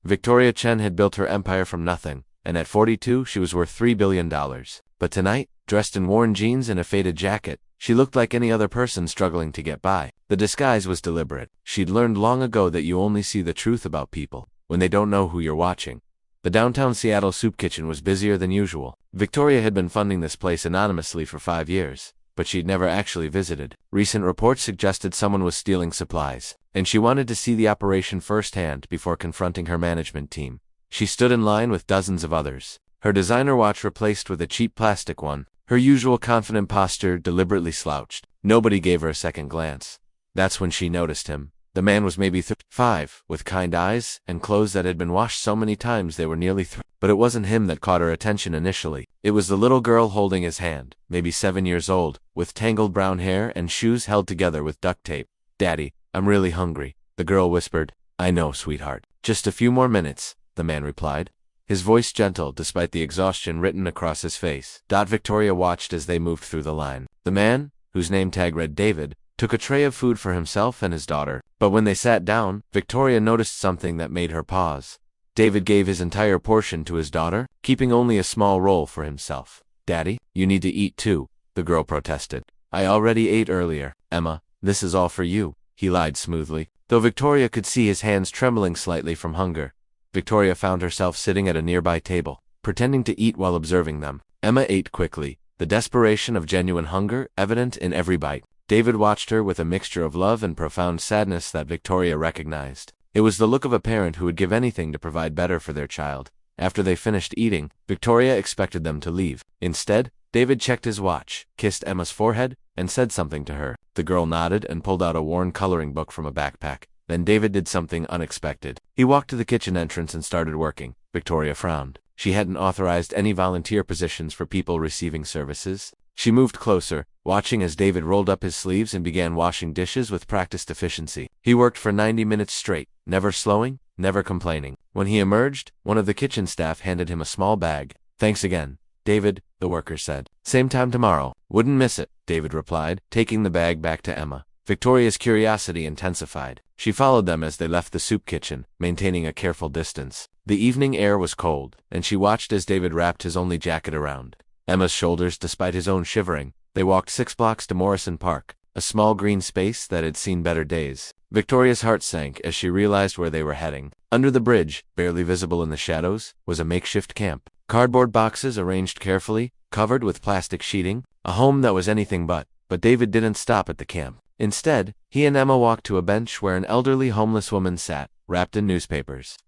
Victoria Chen had built her empire from nothing, and at 42 she was worth $3 billion. But tonight, dressed in worn jeans and a faded jacket, she looked like any other person struggling to get by. The disguise was deliberate. She'd learned long ago that you only see the truth about people when they don't know who you're watching. The downtown Seattle soup kitchen was busier than usual. Victoria had been funding this place anonymously for 5 years, but she'd never actually visited. Recent reports suggested someone was stealing supplies, and she wanted to see the operation firsthand before confronting her management team. She stood in line with dozens of others, her designer watch replaced with a cheap plastic one, her usual confident posture deliberately slouched. Nobody gave her a second glance. That's when she noticed him. The man was maybe 35, with kind eyes, and clothes that had been washed so many times they were nearly But it wasn't him that caught her attention initially. It was the little girl holding his hand, maybe 7 years old, with tangled brown hair and shoes held together with duct tape. "Daddy, I'm really hungry," the girl whispered. "I know, sweetheart. Just a few more minutes," the man replied, his voice gentle despite the exhaustion written across his face. Victoria watched as they moved through the line. The man, whose name tag read David, took a tray of food for himself and his daughter. But when they sat down, Victoria noticed something that made her pause. David gave his entire portion to his daughter, keeping only a small roll for himself. "Daddy, you need to eat too," the girl protested. "I already ate earlier, Emma. This is all for you," he lied smoothly. Though Victoria could see his hands trembling slightly from hunger, Victoria found herself sitting at a nearby table, pretending to eat while observing them. Emma ate quickly, the desperation of genuine hunger evident in every bite. David watched her with a mixture of love and profound sadness that Victoria recognized. It was the look of a parent who would give anything to provide better for their child. After they finished eating, Victoria expected them to leave. Instead, David checked his watch, kissed Emma's forehead, and said something to her. The girl nodded and pulled out a worn coloring book from a backpack. Then David did something unexpected. He walked to the kitchen entrance and started working. Victoria frowned. She hadn't authorized any volunteer positions for people receiving services. She moved closer, watching as David rolled up his sleeves and began washing dishes with practiced efficiency. He worked for 90 minutes straight, never slowing, never complaining. When he emerged, one of the kitchen staff handed him a small bag. "Thanks again, David," the worker said. "Same time tomorrow. Wouldn't miss it," David replied, taking the bag back to Emma. Victoria's curiosity intensified. She followed them as they left the soup kitchen, maintaining a careful distance. The evening air was cold, and she watched as David wrapped his only jacket around Emma's shoulders despite his own shivering. They walked 6 blocks to Morrison Park, a small green space that had seen better days. Victoria's heart sank as she realized where they were heading. Under the bridge, barely visible in the shadows, was a makeshift camp. Cardboard boxes arranged carefully, covered with plastic sheeting, a home that was anything but. But David didn't stop at the camp. Instead, he and Emma walked to a bench where an elderly homeless woman sat, wrapped in newspapers.